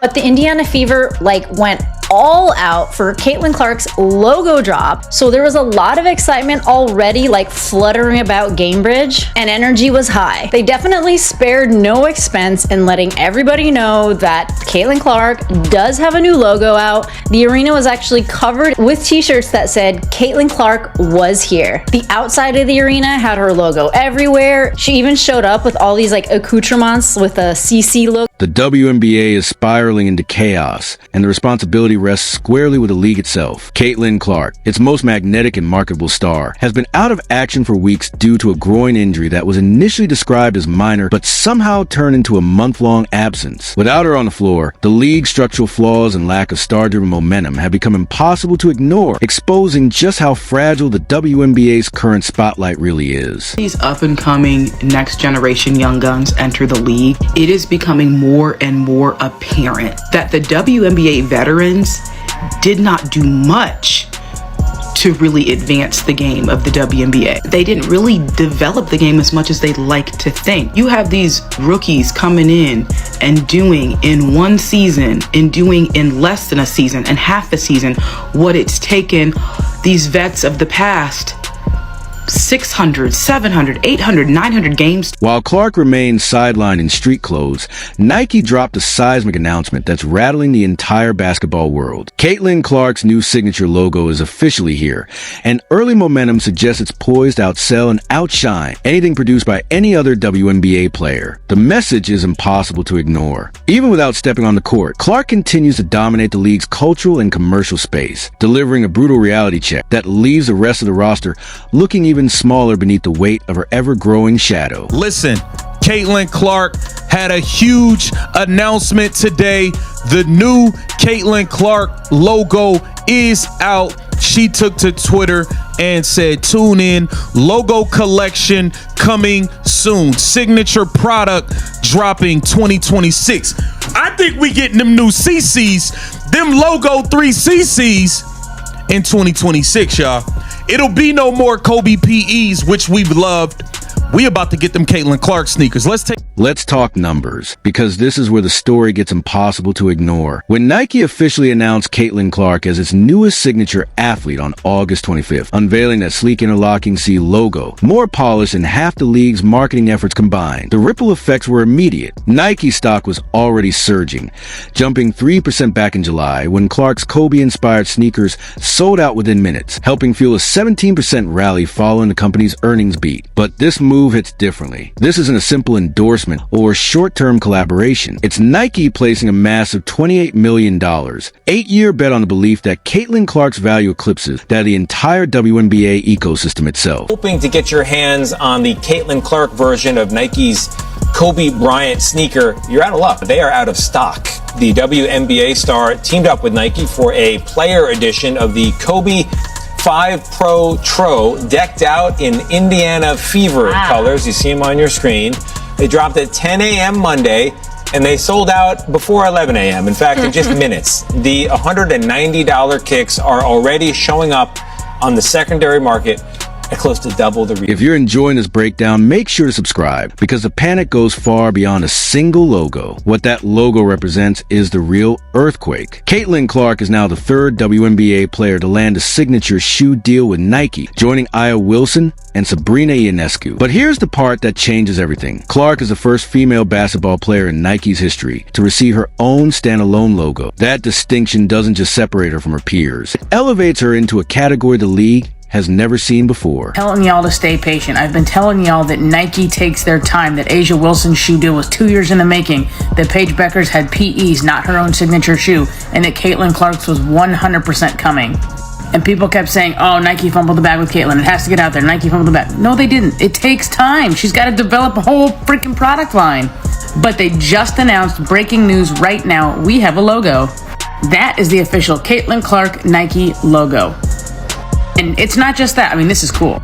But the Indiana Fever went all out for Caitlin Clark's logo drop. So there was a lot of excitement already fluttering about Gamebridge, and energy was high. They definitely spared no expense in letting everybody know that Caitlin Clark does have a new logo out. The arena was actually covered with t-shirts that said Caitlin Clark was here. The outside of the arena had her logo everywhere. She even showed up with all these accoutrements with a CC logo. The WNBA is spiraling into chaos, and the responsibility rests squarely with the league itself. Caitlin Clark, its most magnetic and marketable star, has been out of action for weeks due to a groin injury that was initially described as minor, but somehow turned into a month-long absence. Without her on the floor, the league's structural flaws and lack of star-driven momentum have become impossible to ignore, exposing just how fragile the WNBA's current spotlight really is. These up-and-coming next-generation young guns enter the league. It is becoming more and more apparent that the WNBA veterans did not do much to really advance the game of the WNBA. They didn't really develop the game as much as they'd like to think. You have these rookies coming in and doing in one season and doing in less than a season and half a season what it's taken these vets of the past 600, 700, 800, 900 games. While Clark remains sidelined in street clothes, Nike dropped a seismic announcement that's rattling the entire basketball world. Caitlin Clark's new signature logo is officially here, and early momentum suggests it's poised to outsell and outshine anything produced by any other WNBA player. The message is impossible to ignore. Even without stepping on the court, Clark continues to dominate the league's cultural and commercial space, delivering a brutal reality check that leaves the rest of the roster looking even smaller beneath the weight of her ever-growing shadow. Listen, Caitlin Clark had a huge announcement today. The new Caitlin Clark logo is out. She took to Twitter and said, tune in, logo collection coming soon. Signature product dropping 2026. I think we getting them new CCs, them logo 3 CCs in 2026, y'all. It'll be no more Kobe PEs, which we've loved. We about to get them Caitlin Clark sneakers. Let's talk numbers, because this is where the story gets impossible to ignore. When Nike officially announced Caitlin Clark as its newest signature athlete on August 25th, unveiling that sleek interlocking C logo, more polished than half the league's marketing efforts combined, the ripple effects were immediate. Nike stock was already surging, jumping 3% back in July when Clark's Kobe-inspired sneakers sold out within minutes, helping fuel a 17% rally following the company's earnings beat. But this move hits differently. This isn't a simple endorsement or short-term collaboration. It's Nike placing a massive $28 million, 8-year bet on the belief that Caitlin Clark's value eclipses that of the entire WNBA ecosystem itself. Hoping to get your hands on the Caitlin Clark version of Nike's Kobe Bryant sneaker, you're out of luck. They are out of stock. The WNBA star teamed up with Nike for a player edition of the Kobe 5 Pro Tro, decked out in Indiana Fever colors. You see them on your screen. They dropped at 10 a.m. Monday, and they sold out before 11 a.m. In fact, in just minutes. The $190 kicks are already showing up on the secondary market at close to double the retail. If you're enjoying this breakdown, make sure to subscribe, because the panic goes far beyond a single logo. What that logo represents is the real earthquake. Caitlin Clark is now the third WNBA player to land a signature shoe deal with Nike, joining Aya Wilson and Sabrina Ionescu. But here's the part that changes everything. Clark is the first female basketball player in Nike's history to receive her own standalone logo. That distinction doesn't just separate her from her peers. It elevates her into a category the league has never seen before. Telling y'all to stay patient. I've been telling y'all that Nike takes their time, that Asia Wilson's shoe deal was 2 years in the making, that Paige Beckers had PEs, not her own signature shoe, and that Caitlin Clark's was 100% coming. And people kept saying, oh, Nike fumbled the bag with Caitlin. It has to get out there. Nike fumbled the bag. No, they didn't. It takes time. She's got to develop a whole freaking product line. But they just announced breaking news right now. We have a logo. That is the official Caitlin Clark Nike logo. And it's not just that. I mean, this is cool.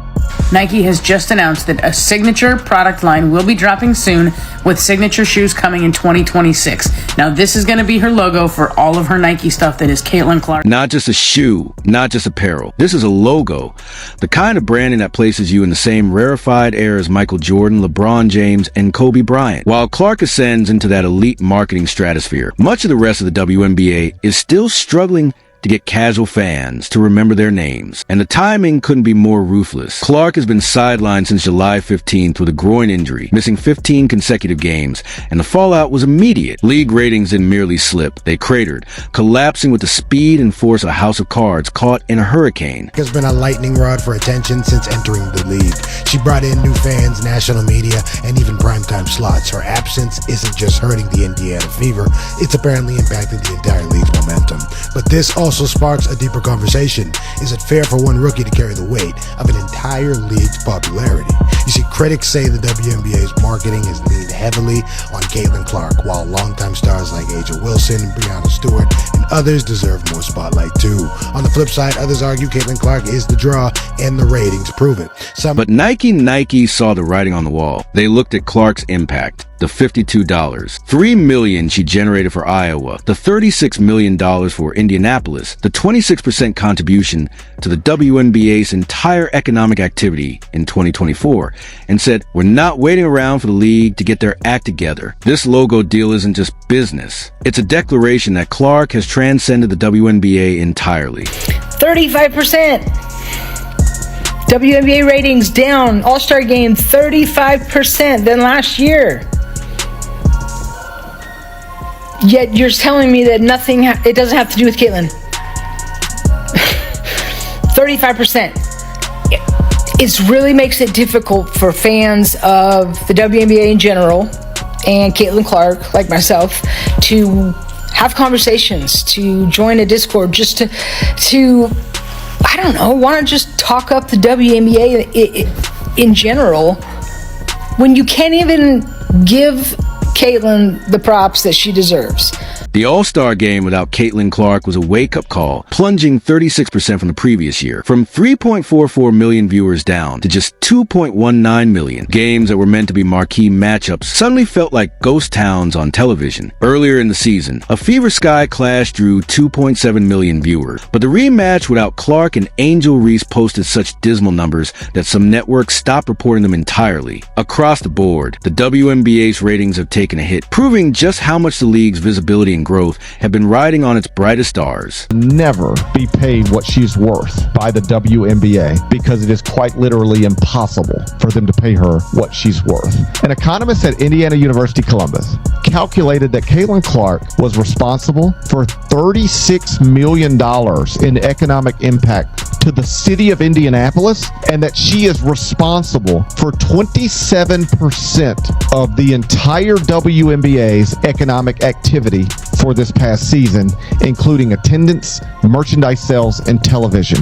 Nike has just announced that a signature product line will be dropping soon, with signature shoes coming in 2026. Now, this is going to be her logo for all of her Nike stuff that is Caitlin Clark. Not just a shoe, not just apparel. This is a logo. The kind of branding that places you in the same rarefied air as Michael Jordan, LeBron James, and Kobe Bryant. While Clark ascends into that elite marketing stratosphere, much of the rest of the WNBA is still struggling to get casual fans to remember their names. And the timing couldn't be more ruthless. Clark has been sidelined since July 15th with a groin injury, missing 15 consecutive games, and the fallout was immediate. League ratings didn't merely slip, they cratered, collapsing with the speed and force of a house of cards caught in a hurricane. Has been a lightning rod for attention since entering the league. She brought in new fans, national media, and even primetime slots. Her absence isn't just hurting the Indiana Fever, it's apparently impacted the entire league's momentum. But this also sparks a deeper conversation. Is it fair for one rookie to carry the weight of an entire league's popularity? You see, critics say the WNBA's marketing has leaned heavily on Caitlin Clark, while longtime stars like A'ja Wilson, Breanna Stewart, and others deserve more spotlight too. On the flip side, others argue Caitlin Clark is the draw, and the ratings prove it. But Nike saw the writing on the wall. They looked at Clark's impact. The $52, $3 million she generated for Iowa, the $36 million for Indianapolis, the 26% contribution to the WNBA's entire economic activity in 2024, and said, we're not waiting around for the league to get their act together. This logo deal isn't just business. It's a declaration that Clark has transcended the WNBA entirely. 35%. WNBA ratings down, All-Star game 35% than last year. Yet you're telling me that it doesn't have to do with Caitlin. 35%. It really makes it difficult for fans of the WNBA in general and Caitlin Clark, like myself, to have conversations, to join a Discord, just to I don't know, want to just talk up the WNBA in general when you can't even give Caitlin the props that she deserves. The All-Star game without Caitlin Clark was a wake-up call, plunging 36% from the previous year, from 3.44 million viewers down to just 2.19 million. Games that were meant to be marquee matchups suddenly felt like ghost towns on television. Earlier in the season, a Fever Sky clash drew 2.7 million viewers, but the rematch without Clark and Angel Reese posted such dismal numbers that some networks stopped reporting them entirely. Across the board, the WNBA's ratings have taken a hit, proving just how much the league's visibility and growth have been riding on its brightest stars. Never be paid what she's worth by the WNBA, because it is quite literally impossible for them to pay her what she's worth. An economist at Indiana University Columbus calculated that Caitlin Clark was responsible for $36 million in economic impact to the city of Indianapolis, and that she is responsible for 27% of the entire WNBA's economic activity for this past season, including attendance, merchandise sales, and television.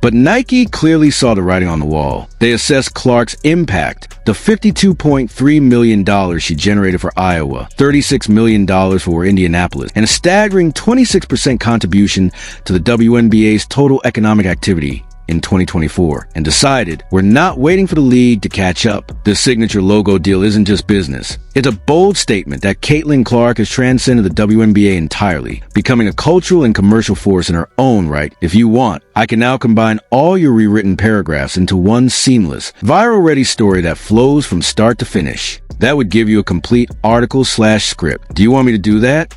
But Nike clearly saw the writing on the wall. They assessed Clark's impact, the $52.3 million she generated for Iowa, $36 million for Indianapolis, and a staggering 26% contribution to the WNBA's total economic activity in 2024, and decided we're not waiting for the league to catch up. This signature logo deal isn't just business. It's a bold statement that Caitlin Clark has transcended the WNBA entirely, becoming a cultural and commercial force in her own right. If you want, I can now combine all your rewritten paragraphs into one seamless, viral-ready story that flows from start to finish. That would give you a complete article/script. Do you want me to do that?